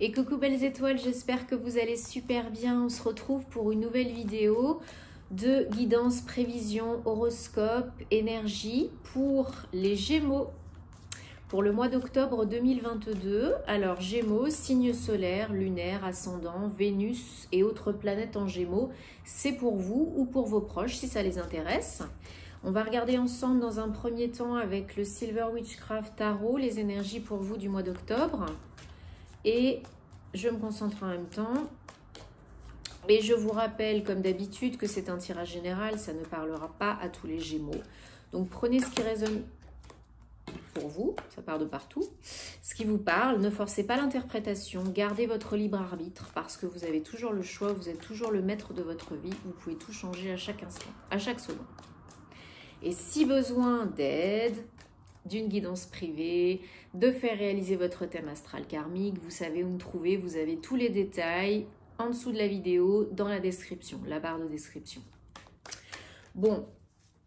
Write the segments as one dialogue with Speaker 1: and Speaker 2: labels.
Speaker 1: Et coucou belles étoiles, j'espère que vous allez super bien. On se retrouve pour une nouvelle vidéo de guidance, prévision, horoscope, énergie pour les Gémeaux pour le mois d'octobre 2022. Alors Gémeaux, signe solaire, lunaire, ascendant, Vénus et autres planètes en Gémeaux, c'est pour vous ou pour vos proches si ça les intéresse. On va regarder ensemble dans un premier temps avec le Silver Witchcraft Tarot les énergies pour vous du mois d'octobre. Et je me concentre en même temps. Et je vous rappelle, comme d'habitude, que c'est un tirage général, ça ne parlera pas à tous les Gémeaux. Donc prenez ce qui résonne pour vous, ça part de partout. Ce qui vous parle, ne forcez pas l'interprétation, gardez votre libre arbitre parce que vous avez toujours le choix, vous êtes toujours le maître de votre vie, vous pouvez tout changer à chaque instant, à chaque seconde. Et si besoin d'aide, d'une guidance privée, de faire réaliser votre thème astral karmique, vous savez où me trouver, vous avez tous les détails en dessous de la vidéo, dans la description, la barre de description. Bon,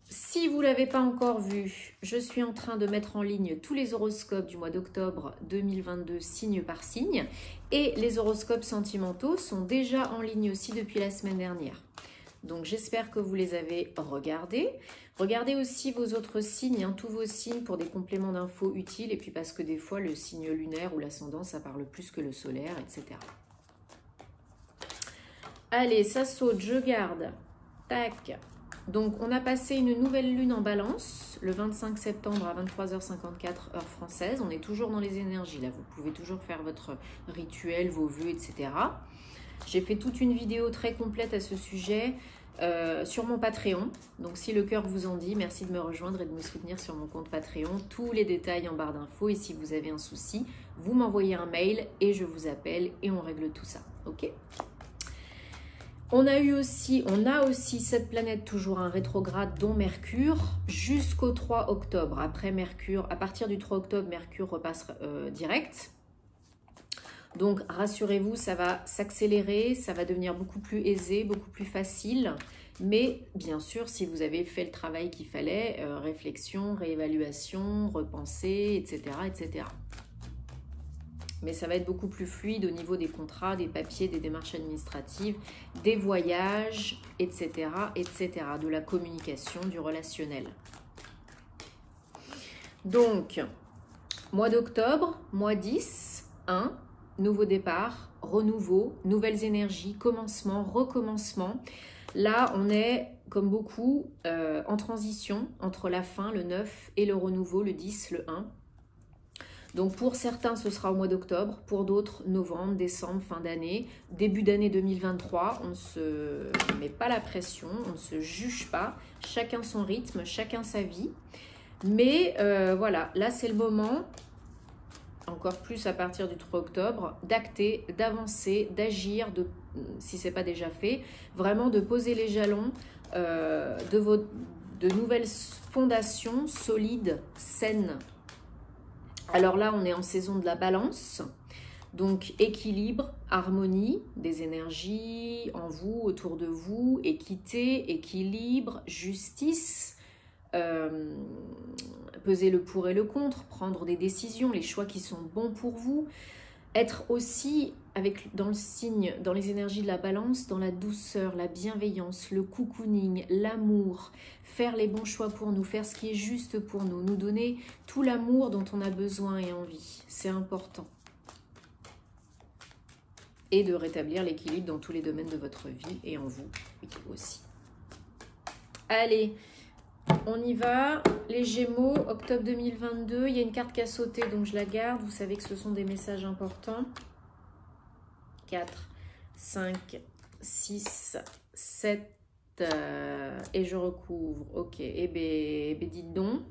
Speaker 1: si vous ne l'avez pas encore vu, je suis en train de mettre en ligne tous les horoscopes du mois d'octobre 2022, signe par signe, et les horoscopes sentimentaux sont déjà en ligne aussi depuis la semaine dernière. Donc j'espère que vous les avez regardés. Regardez aussi vos autres signes, tous vos signes pour des compléments d'infos utiles. Et puis parce que des fois, le signe lunaire ou l'ascendant, ça parle plus que le solaire, etc. Allez, ça saute, je garde. Tac. Donc on a passé une nouvelle lune en balance, le 25 septembre à 23h54 heure française. On est toujours dans les énergies, là. Vous pouvez toujours faire votre rituel, vos vœux, etc. J'ai fait toute une vidéo très complète à ce sujet sur mon Patreon. Donc si le cœur vous en dit, merci de me rejoindre et de me soutenir sur mon compte Patreon. Tous les détails en barre d'infos. Et si vous avez un souci, vous m'envoyez un mail et je vous appelle et on règle tout ça. Ok ? On a aussi cette planète toujours un rétrograde dont Mercure jusqu'au 3 octobre. Après Mercure, à partir du 3 octobre, Mercure repasse direct. Donc, rassurez-vous, ça va s'accélérer, ça va devenir beaucoup plus aisé, beaucoup plus facile. Mais bien sûr, si vous avez fait le travail qu'il fallait, réflexion, réévaluation, repenser, etc., etc. Mais ça va être beaucoup plus fluide au niveau des contrats, des papiers, des démarches administratives, des voyages, etc., etc., de la communication, du relationnel. Donc, mois d'octobre, mois 10, 1, nouveau départ, renouveau, nouvelles énergies, commencement, recommencement. Là, on est, comme beaucoup, en transition entre la fin, le 9, et le renouveau, le 10, le 1. Donc pour certains, ce sera au mois d'octobre, pour d'autres, novembre, décembre, fin d'année, début d'année 2023. On ne se met pas la pression, on ne se juge pas, chacun son rythme, chacun sa vie. Mais voilà, là c'est le moment, encore plus à partir du 3 octobre, d'acter, d'avancer, d'agir, si ce n'est pas déjà fait, vraiment de poser les jalons de nouvelles fondations solides, saines. Alors là, on est en saison de la balance, donc équilibre, harmonie des énergies en vous, autour de vous, équité, équilibre, justice, peser le pour et le contre, prendre des décisions, les choix qui sont bons pour vous, être aussi dans le signe, dans les énergies de la balance, dans la douceur, la bienveillance, le cocooning, l'amour, faire les bons choix pour nous, faire ce qui est juste pour nous, nous donner tout l'amour dont on a besoin et envie. C'est important. Et de rétablir l'équilibre dans tous les domaines de votre vie et en vous aussi. Allez, on y va. Les Gémeaux, octobre 2022. Il y a une carte qui a sauté, donc je la garde. Vous savez que ce sont des messages importants. 4, 5, 6, 7 et je recouvre. Ok, et ben dites donc.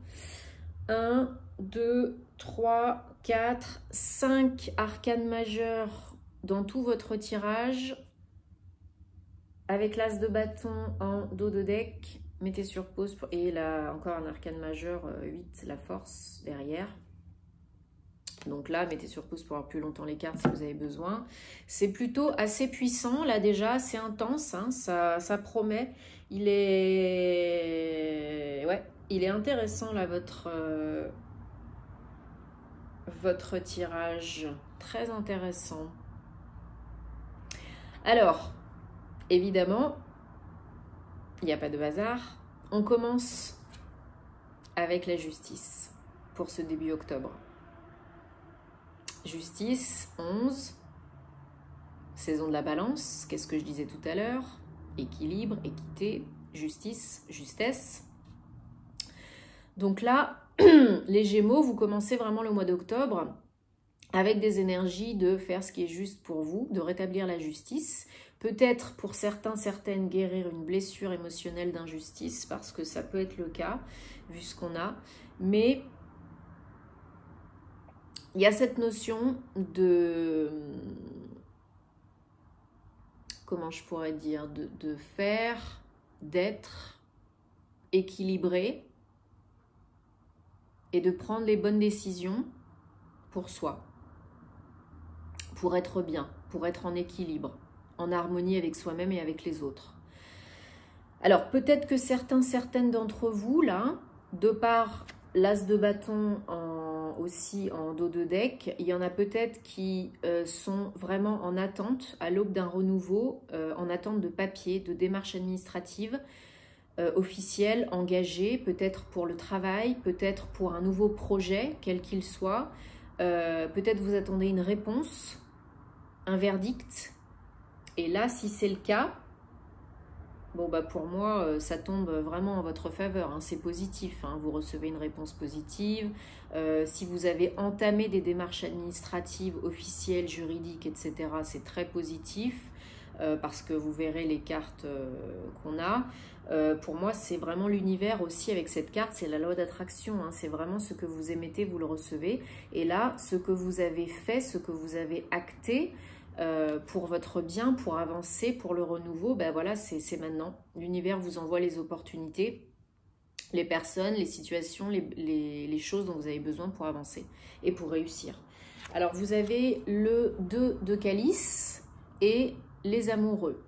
Speaker 1: 1, 2, 3, 4, 5 arcanes majeures dans tout votre tirage. Avec l'as de bâton en dos de deck, mettez sur pause. Et là, encore un arcane majeur, 8, la force derrière. Donc là, mettez sur pause pour avoir plus longtemps les cartes si vous avez besoin. C'est plutôt assez puissant, là déjà, c'est intense, ça promet. Il est intéressant là, votre tirage. Très intéressant. Alors, évidemment, il n'y a pas de hasard. On commence avec la justice pour ce début octobre. Justice, 11, saison de la balance, qu'est-ce que je disais tout à l'heure? Équilibre, équité, justice, justesse. Donc là, les Gémeaux, vous commencez vraiment le mois d'octobre avec des énergies de faire ce qui est juste pour vous, de rétablir la justice. Peut-être pour certains, certaines, guérir une blessure émotionnelle d'injustice, parce que ça peut être le cas, vu ce qu'on a. Mais il y a cette notion de... Comment je pourrais dire? De faire, d'être équilibré et de prendre les bonnes décisions pour soi, pour être bien, pour être en équilibre, en harmonie avec soi-même et avec les autres. Alors, peut-être que certaines d'entre vous, là, de par l'as de bâton aussi en dos de deck, il y en a peut-être qui sont vraiment en attente, à l'aube d'un renouveau, en attente de papier, de démarches administratives officielles, engagées, peut-être pour le travail, peut-être pour un nouveau projet, quel qu'il soit. Peut-être vous attendez une réponse, un verdict. Et là, si c'est le cas, bon, bah pour moi, ça tombe vraiment en votre faveur, hein, c'est positif, hein, vous recevez une réponse positive. Si vous avez entamé des démarches administratives, officielles, juridiques, etc., c'est très positif, parce que vous verrez les cartes qu'on a. Pour moi, c'est vraiment l'univers aussi avec cette carte, c'est la loi d'attraction, hein, c'est vraiment ce que vous émettez, vous le recevez. Et là, ce que vous avez fait, ce que vous avez acté, pour votre bien, pour avancer, pour le renouveau, ben voilà, c'est maintenant. L'univers vous envoie les opportunités, les personnes, les situations, les choses dont vous avez besoin pour avancer et pour réussir. Alors, vous avez le 2 de calice et les amoureux.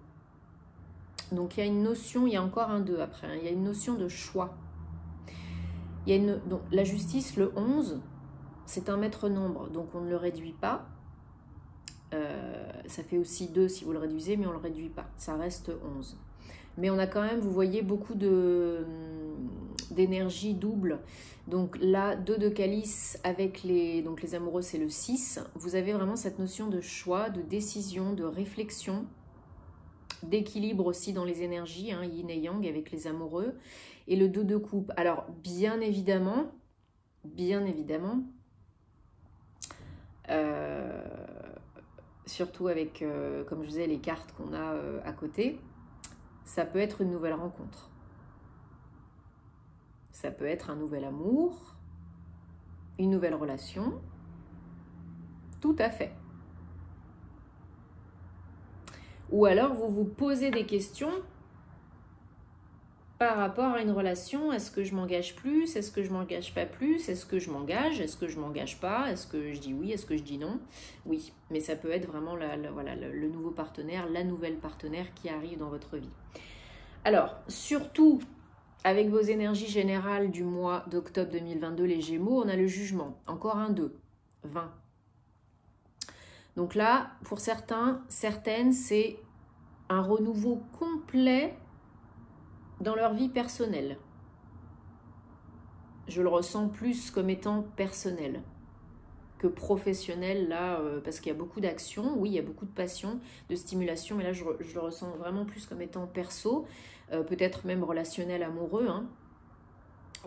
Speaker 1: Donc, il y a une notion, il y a encore un 2 après, hein, il y a une notion de choix. Il y a donc, la justice, le 11, c'est un maître nombre, donc on ne le réduit pas. Ça fait aussi 2 si vous le réduisez, mais on ne le réduit pas. Ça reste 11. Mais on a quand même, vous voyez, beaucoup d'énergie double. Donc là, 2 de calice avec les amoureux, c'est le 6. Vous avez vraiment cette notion de choix, de décision, de réflexion, d'équilibre aussi dans les énergies, hein, yin et yang avec les amoureux. Et le 2 de coupe. Alors, bien évidemment, surtout avec, comme je disais, les cartes qu'on a à côté, ça peut être une nouvelle rencontre. Ça peut être un nouvel amour, une nouvelle relation. Tout à fait. Ou alors, vous vous posez des questions par rapport à une relation. Est-ce que je m'engage plus? Est-ce que je m'engage pas plus? Est-ce que je m'engage? Est-ce que je m'engage pas? Est-ce que je dis oui? Est-ce que je dis non? Oui, mais ça peut être vraiment voilà, le nouveau partenaire, la nouvelle partenaire qui arrive dans votre vie. Alors, surtout, avec vos énergies générales du mois d'octobre 2022, les Gémeaux, on a le jugement. Encore un 2, 20. Donc là, pour certains, certaines, c'est un renouveau complet dans leur vie personnelle. Je le ressens plus comme étant personnel que professionnel, là, parce qu'il y a beaucoup d'action, oui, il y a beaucoup de passion, de stimulation, mais là, je le ressens vraiment plus comme étant perso, peut-être même relationnel, amoureux, hein.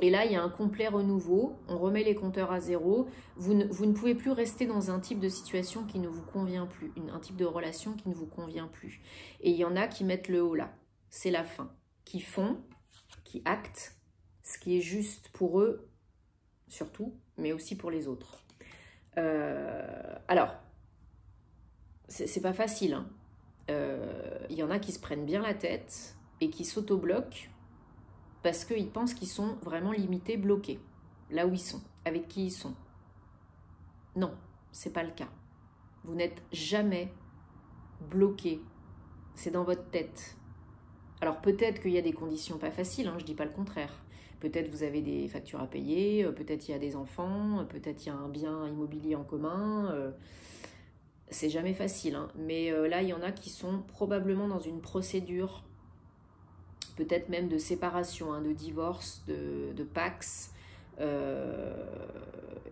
Speaker 1: Et là, il y a un complet renouveau, on remet les compteurs à zéro, vous ne pouvez plus rester dans un type de situation qui ne vous convient plus, un type de relation qui ne vous convient plus. Et il y en a qui mettent le haut là, c'est la fin, qui font, qui actent ce qui est juste pour eux, surtout, mais aussi pour les autres. Alors, c'est pas facile, hein. Y en a qui se prennent bien la tête et qui s'auto-bloquent parce qu'ils pensent qu'ils sont vraiment limités, bloqués, là où ils sont, avec qui ils sont. Non, c'est pas le cas. Vous n'êtes jamais bloqué. C'est dans votre tête. Alors peut-être qu'il y a des conditions pas faciles, hein, je dis pas le contraire. Peut-être vous avez des factures à payer, peut-être il y a des enfants, peut-être il y a un bien immobilier en commun. c'est jamais facile, hein, mais là, il y en a qui sont probablement dans une procédure, peut-être même de séparation, hein, de divorce, de Pax,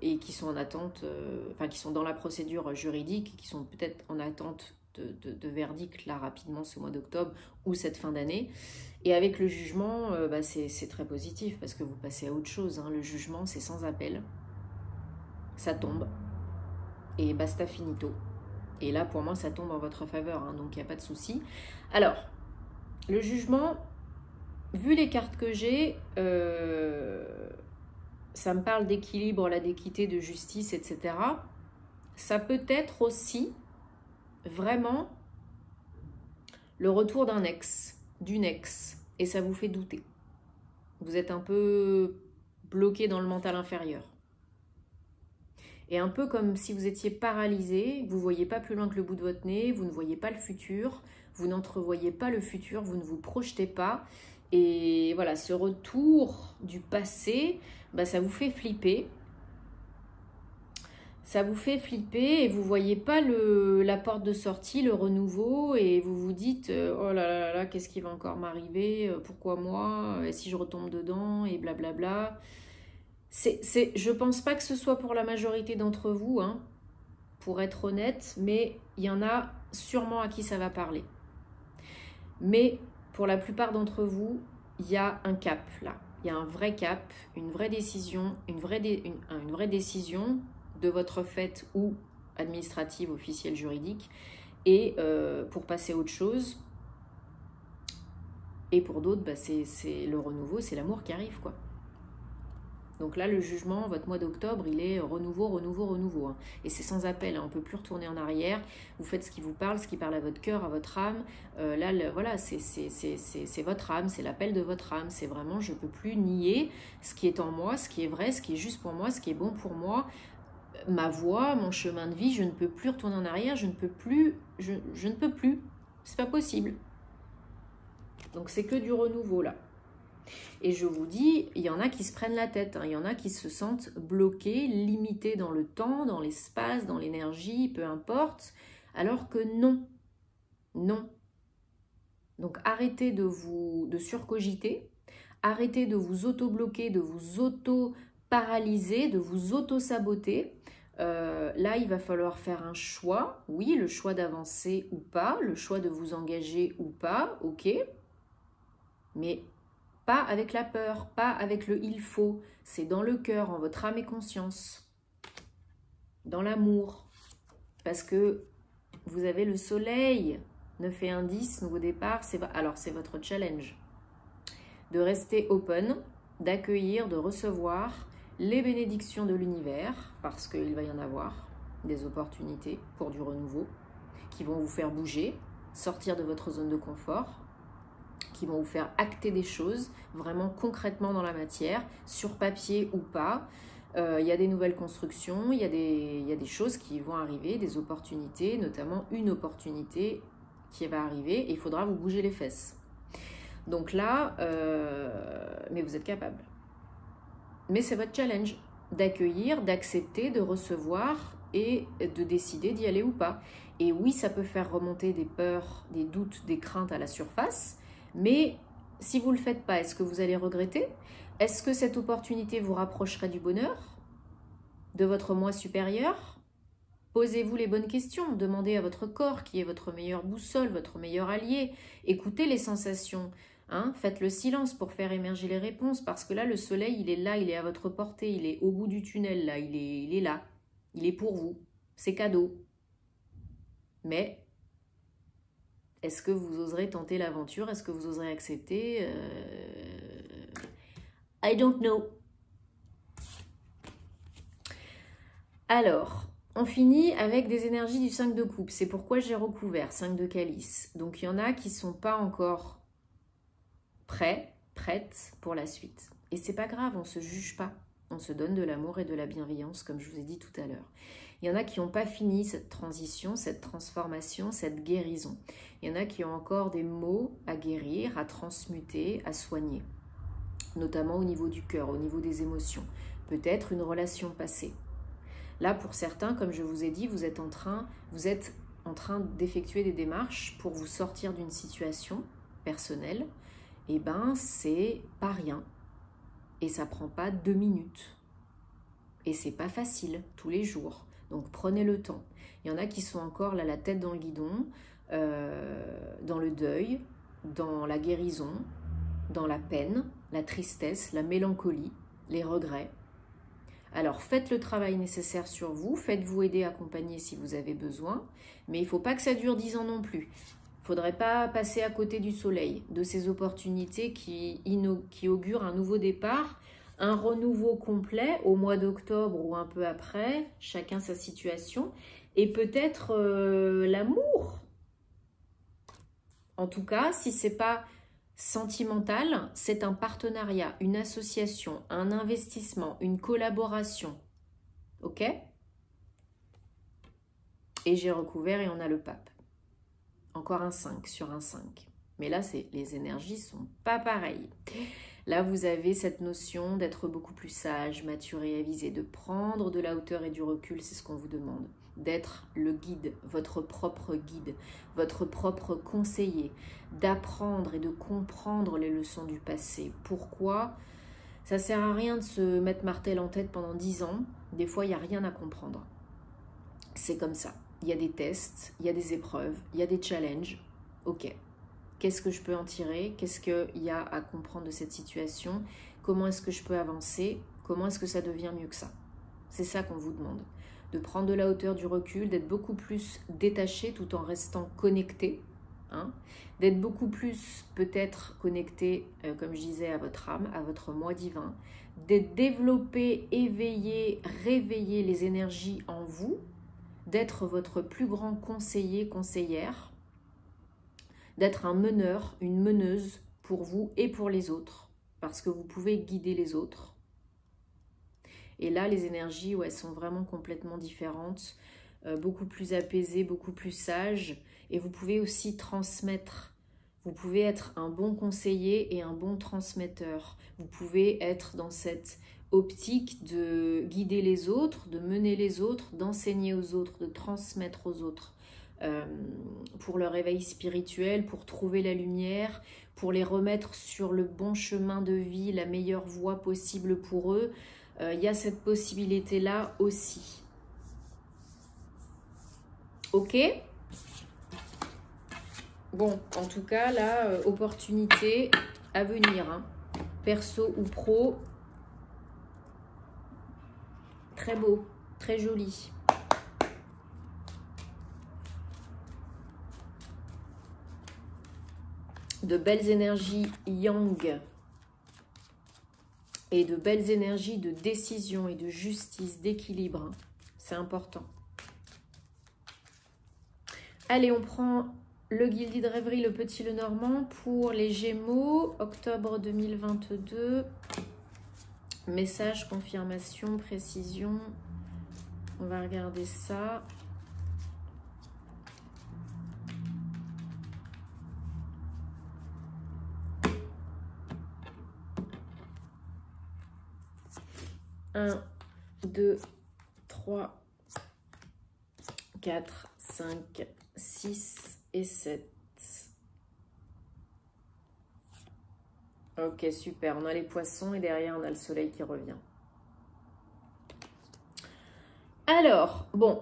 Speaker 1: et qui sont en attente, enfin qui sont dans la procédure juridique, qui sont peut-être en attente de verdict là rapidement ce mois d'octobre ou cette fin d'année. Et avec le jugement, bah, c'est très positif parce que vous passez à autre chose, hein. Le jugement, c'est sans appel, ça tombe et basta finito. Et là, pour moi, ça tombe en votre faveur, hein, donc il n'y a pas de souci. Alors, le jugement, vu les cartes que j'ai, ça me parle d'équilibre, là, d'équité, de justice, etc. Ça peut être aussi vraiment le retour d'un ex, d'une ex, et ça vous fait douter. Vous êtes un peu bloqué dans le mental inférieur. Et un peu comme si vous étiez paralysé, vous ne voyez pas plus loin que le bout de votre nez, vous ne voyez pas le futur, vous n'entrevoyez pas le futur, vous ne vous projetez pas. Et voilà, ce retour du passé, bah, ça vous fait flipper. Ça vous fait flipper et vous ne voyez pas la porte de sortie, le renouveau, et vous vous dites oh là là là, qu'est-ce qui va encore m'arriver, pourquoi moi, et si je retombe dedans, et blablabla. Je ne pense pas que ce soit pour la majorité d'entre vous, hein, pour être honnête, mais il y en a sûrement à qui ça va parler. Mais pour la plupart d'entre vous, il y a un cap là. Il y a un vrai cap, une vraie décision, une vraie décision de votre fait ou administrative, officielle, juridique, et pour passer à autre chose. Et pour d'autres, bah, c'est le renouveau, c'est l'amour qui arrive, quoi. Donc là, le jugement, votre mois d'octobre, il est renouveau, renouveau, renouveau, hein. Et c'est sans appel, hein. On ne peut plus retourner en arrière. Vous faites ce qui vous parle, ce qui parle à votre cœur, à votre âme. Là, voilà, c'est votre âme, c'est l'appel de votre âme. C'est vraiment, je ne peux plus nier ce qui est en moi, ce qui est vrai, ce qui est juste pour moi, ce qui est bon pour moi. Ma voie, mon chemin de vie, je ne peux plus retourner en arrière, je ne peux plus, je ne peux plus. C'est pas possible. Donc c'est que du renouveau là. Et je vous dis, il y en a qui se prennent la tête, hein. Il y en a qui se sentent bloqués, limités dans le temps, dans l'espace, dans l'énergie, peu importe, alors que non, non. Donc arrêtez de surcogiter, arrêtez de vous auto-bloquer, de vous auto-paralyser, de vous auto-saboter. Là, il va falloir faire un choix, oui, le choix d'avancer ou pas, le choix de vous engager ou pas, ok, mais pas avec la peur, pas avec le « il faut », c'est dans le cœur, en votre âme et conscience, dans l'amour, parce que vous avez le soleil, 9 et 1, 10, nouveau départ, alors c'est votre challenge, de rester open, d'accueillir, de recevoir les bénédictions de l'univers, parce qu'il va y en avoir, des opportunités pour du renouveau, qui vont vous faire bouger, sortir de votre zone de confort, qui vont vous faire acter des choses vraiment concrètement dans la matière, sur papier ou pas. Il y a des nouvelles constructions, il y a des choses qui vont arriver, des opportunités, notamment une opportunité qui va arriver et il faudra vous bouger les fesses. Donc là, mais vous êtes capable. Mais c'est votre challenge d'accueillir, d'accepter, de recevoir et de décider d'y aller ou pas. Et oui, ça peut faire remonter des peurs, des doutes, des craintes à la surface, mais si vous ne le faites pas, est-ce que vous allez regretter? Est-ce que cette opportunité vous rapprocherait du bonheur, de votre moi supérieur? Posez-vous les bonnes questions, demandez à votre corps qui est votre meilleure boussole, votre meilleur allié. Écoutez les sensations, hein? Faites le silence pour faire émerger les réponses, parce que là, le soleil, il est là, il est à votre portée, il est au bout du tunnel, là, il est là, il est pour vous, c'est cadeau. Mais est-ce que vous oserez tenter l'aventure? Est-ce que vous oserez accepter? I don't know. Alors, on finit avec des énergies du 5 de coupe. C'est pourquoi j'ai recouvert 5 de calice. Donc, il y en a qui ne sont pas encore prêtes pour la suite. Et c'est pas grave, on ne se juge pas. On se donne de l'amour et de la bienveillance, comme je vous ai dit tout à l'heure. Il y en a qui n'ont pas fini cette transition, cette transformation, cette guérison. Il y en a qui ont encore des maux à guérir, à transmuter, à soigner. Notamment au niveau du cœur, au niveau des émotions. Peut-être une relation passée. Là, pour certains, comme je vous ai dit, vous êtes en train d'effectuer des démarches pour vous sortir d'une situation personnelle. Eh ben, c'est pas rien. Et ça prend pas 2 minutes. Et c'est pas facile tous les jours. Donc prenez le temps. Il y en a qui sont encore là, la tête dans le guidon, dans le deuil, dans la guérison, dans la peine, la tristesse, la mélancolie, les regrets. Alors faites le travail nécessaire sur vous, faites-vous aider, accompagner si vous avez besoin, mais il ne faut pas que ça dure 10 ans non plus. Il ne faudrait pas passer à côté du soleil, de ces opportunités qui augurent un nouveau départ, un renouveau complet au mois d'octobre ou un peu après, chacun sa situation, et peut-être l'amour. En tout cas, si ce n'est pas sentimental, c'est un partenariat, une association, un investissement, une collaboration. Ok? Et j'ai recouvert et on a le pape. Encore un 5 sur un 5. Mais là, les énergies sont pas pareilles. Là, vous avez cette notion d'être beaucoup plus sage, mature et avisé, de prendre de la hauteur et du recul, c'est ce qu'on vous demande. D'être le guide, votre propre guide, votre propre conseiller, d'apprendre et de comprendre les leçons du passé. Pourquoi? Ça sert à rien de se mettre martel en tête pendant 10 ans. Des fois, il n'y a rien à comprendre. C'est comme ça. Il y a des tests, il y a des épreuves, il y a des challenges. Ok. Qu'est-ce que je peux en tirer? Qu'est-ce qu'il y a à comprendre de cette situation? Comment est-ce que je peux avancer? Comment est-ce que ça devient mieux que ça? C'est ça qu'on vous demande. De prendre de la hauteur, du recul, d'être beaucoup plus détaché tout en restant connecté. Hein, d'être beaucoup plus peut-être connecté, comme je disais, à votre âme, à votre moi divin. D'être développé, éveillé, réveiller les énergies en vous. D'être votre plus grand conseiller, conseillère. D'être un meneur, une meneuse pour vous et pour les autres, parce que vous pouvez guider les autres. Et là, les énergies, ouais, sont vraiment complètement différentes, beaucoup plus apaisées, beaucoup plus sages, et vous pouvez aussi transmettre. Vous pouvez être un bon conseiller et un bon transmetteur. Vous pouvez être dans cette optique de guider les autres, de mener les autres, d'enseigner aux autres, de transmettre aux autres. Pour leur éveil spirituel, pour trouver la lumière, pour les remettre sur le bon chemin de vie, la meilleure voie possible pour eux. Il y a cette possibilité-là aussi. Ok? Bon, en tout cas, là, opportunité à venir, hein. Perso ou pro. Très beau, très joli. De belles énergies yang et de belles énergies de décision et de justice, d'équilibre. C'est important. Allez, on prend le Guildis de rêverie, le petit Lenormand pour les Gémeaux, octobre 2022. Message, confirmation, précision. On va regarder ça. Un, 2, 3, 4, 5, 6 et 7. Ok, super. On a les poissons et derrière, on a le soleil qui revient. Alors, bon,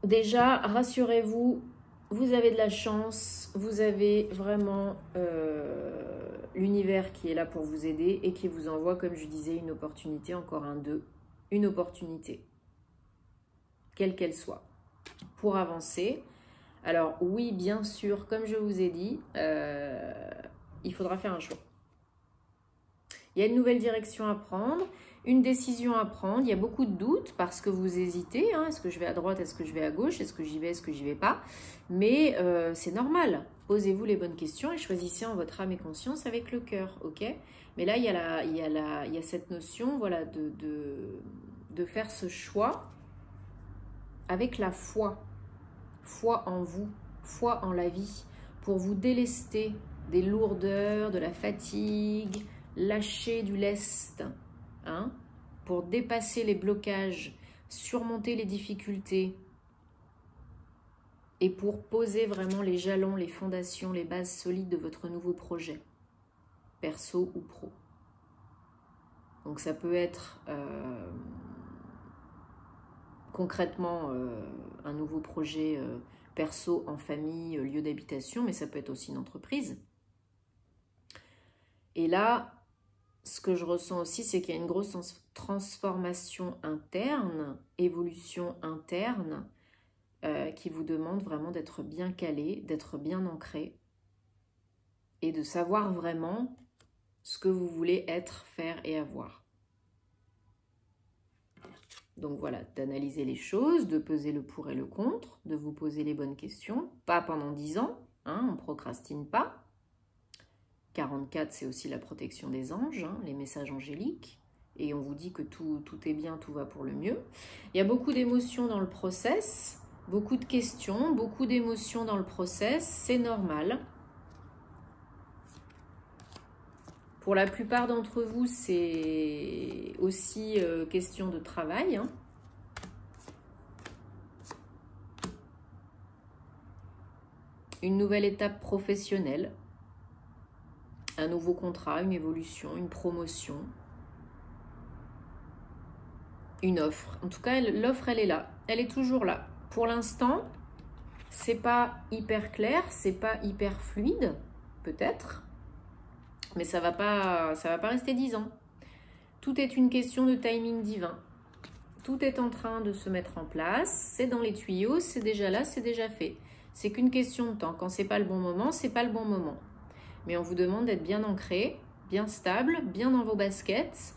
Speaker 1: déjà, rassurez-vous, vous avez de la chance, vous avez vraiment l'univers qui est là pour vous aider et qui vous envoie, comme je disais, une opportunité, encore un 2, une opportunité, quelle qu'elle soit, pour avancer. Alors oui, bien sûr, comme je vous ai dit, il faudra faire un choix. Il y a une nouvelle direction à prendre, une décision à prendre. Il y a beaucoup de doutes parce que vous hésitez. Hein, est-ce que je vais à droite, est-ce que je vais à gauche, est-ce que j'y vais, est-ce que j'y vais pas? Mais c'est normal. Posez-vous les bonnes questions et choisissez en votre âme et conscience avec le cœur, ok? Mais là, il y a cette notion, voilà, de faire ce choix avec la foi. Foi en vous, foi en la vie, pour vous délester des lourdeurs, de la fatigue, lâcher du lest, hein, pour dépasser les blocages, surmonter les difficultés et pour poser vraiment les jalons, les fondations, les bases solides de votre nouveau projet, perso ou pro. Donc ça peut être concrètement un nouveau projet perso en famille, lieu d'habitation, mais ça peut être aussi une entreprise. Et là, ce que je ressens aussi, c'est qu'il y a une grosse transformation interne, évolution interne, qui vous demande vraiment d'être bien calé, d'être bien ancré et de savoir vraiment ce que vous voulez être, faire et avoir. Donc voilà, d'analyser les choses, de peser le pour et le contre, de vous poser les bonnes questions, pas pendant 10 ans, hein, on ne procrastine pas. 44, c'est aussi la protection des anges, hein, les messages angéliques, et on vous dit que tout est bien, tout va pour le mieux. Il y a beaucoup d'émotions dans le process, beaucoup de questions, beaucoup d'émotions dans le process, c'est normal. Pour la plupart d'entre vous, c'est aussi question de travail, hein. Une nouvelle étape professionnelle, un nouveau contrat, une évolution, une promotion, une offre. En tout cas, l'offre, elle est là, elle est toujours là. Pour l'instant, c'est pas hyper clair, c'est pas hyper fluide, peut-être. Mais ça va pas rester 10 ans. Tout est une question de timing divin. Tout est en train de se mettre en place. C'est dans les tuyaux, c'est déjà là, c'est déjà fait. C'est qu'une question de temps. Quand c'est pas le bon moment, c'est pas le bon moment. Mais on vous demande d'être bien ancré, bien stable, bien dans vos baskets,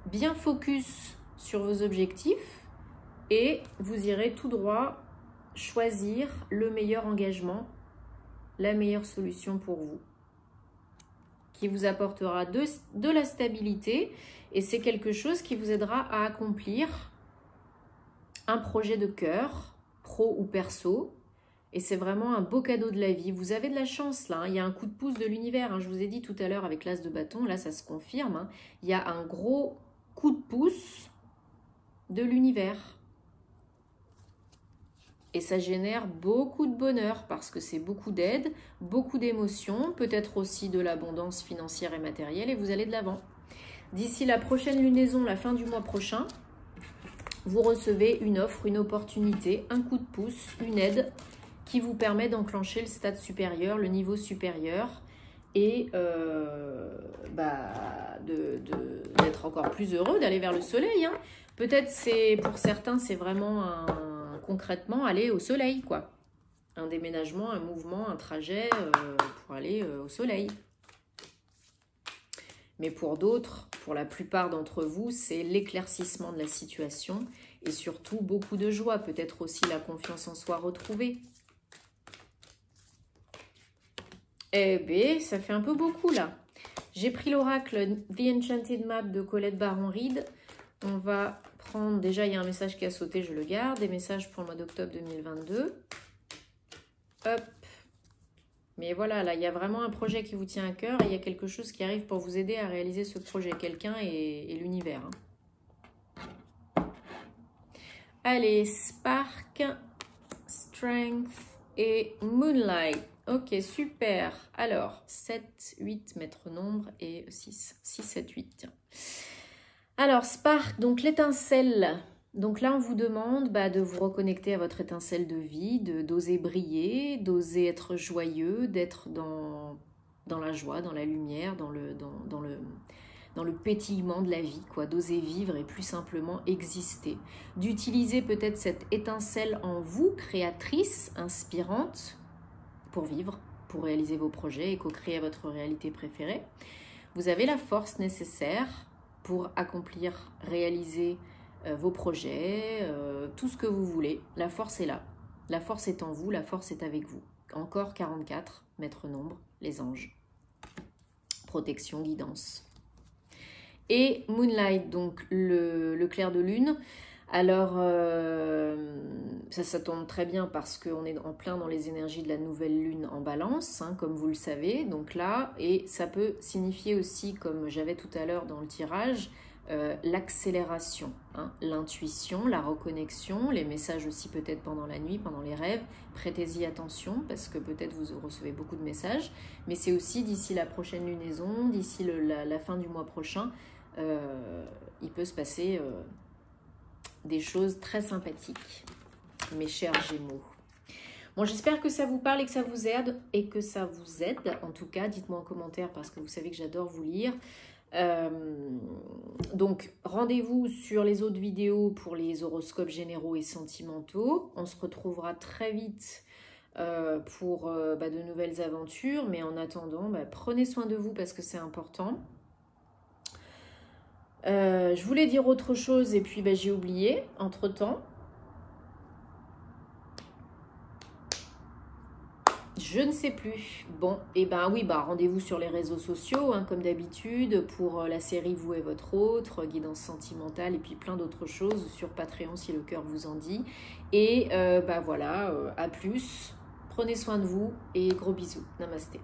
Speaker 1: bien focus sur vos objectifs et vous irez tout droit choisir le meilleur engagement, la meilleure solution pour vous, qui vous apportera de la stabilité et c'est quelque chose qui vous aidera à accomplir un projet de cœur, pro ou perso. Et c'est vraiment un beau cadeau de la vie. Vous avez de la chance là, hein. Il y a un coup de pouce de l'univers. Hein. Je vous ai dit tout à l'heure avec l'as de bâton, là ça se confirme. Hein. Il y a un gros coup de pouce de l'univers. Et ça génère beaucoup de bonheur parce que c'est beaucoup d'aide, beaucoup d'émotions, peut-être aussi de l'abondance financière et matérielle et vous allez de l'avant. D'ici la prochaine lunaison, la fin du mois prochain, vous recevez une offre, une opportunité, un coup de pouce, une aide qui vous permet d'enclencher le stade supérieur, le niveau supérieur et d'être encore plus heureux, d'aller vers le soleil. Hein. Peut-être pour certains, c'est vraiment concrètement aller au soleil, quoi. Un déménagement, un mouvement, un trajet pour aller au soleil. Mais pour d'autres, pour la plupart d'entre vous, c'est l'éclaircissement de la situation et surtout beaucoup de joie, peut-être aussi la confiance en soi retrouvée. Eh bien, ça fait un peu beaucoup là. J'ai pris l'oracle The Enchanted Map de Colette Baron-Reid. On va prendre, déjà il y a un message qui a sauté, je le garde. Des messages pour le mois d'octobre 2022. Hop. Mais voilà, là il y a vraiment un projet qui vous tient à cœur et il y a quelque chose qui arrive pour vous aider à réaliser ce projet. Quelqu'un et l'univers. Hein. Allez, Spark, Strength et Moonlight. Ok, super. Alors, 7, 8, maître nombre et 6. 6, 7, 8, tiens. Alors, Spark, donc l'étincelle. Donc là, on vous demande de vous reconnecter à votre étincelle de vie, d'oser briller, d'oser être joyeux, d'être dans la joie, dans la lumière, dans le pétillement de la vie, quoi, d'oser vivre et plus simplement exister. D'utiliser peut-être cette étincelle en vous, créatrice, inspirante, pour vivre, pour réaliser vos projets et co-créer votre réalité préférée. Vous avez la force nécessaire pour accomplir, réaliser vos projets, tout ce que vous voulez. La force est là. La force est en vous, la force est avec vous. Encore 44, maître nombre, les anges. Protection, guidance. Et Moonlight, donc le clair de lune. Alors, ça tombe très bien parce qu'on est en plein dans les énergies de la nouvelle lune en balance, hein, comme vous le savez. Donc là, et ça peut signifier aussi, comme j'avais tout à l'heure dans le tirage, l'accélération, hein, l'intuition, la reconnexion, les messages aussi peut-être pendant la nuit, pendant les rêves. Prêtez-y attention parce que peut-être vous recevez beaucoup de messages, mais c'est aussi d'ici la prochaine lunaison, d'ici la fin du mois prochain, il peut se passer des choses très sympathiques, mes chers Gémeaux. Bon, j'espère que ça vous parle et que ça vous aide, en tout cas, dites-moi en commentaire parce que vous savez que j'adore vous lire. Donc, rendez-vous sur les autres vidéos pour les horoscopes généraux et sentimentaux. On se retrouvera très vite pour de nouvelles aventures, mais en attendant, prenez soin de vous parce que c'est important. Je voulais dire autre chose et puis j'ai oublié entre-temps. Je ne sais plus. Bon, et oui, rendez-vous sur les réseaux sociaux, hein, comme d'habitude, pour la série Vous et votre autre, guidance sentimentale, et puis plein d'autres choses sur Patreon si le cœur vous en dit. Et voilà, à plus. Prenez soin de vous et gros bisous. Namasté.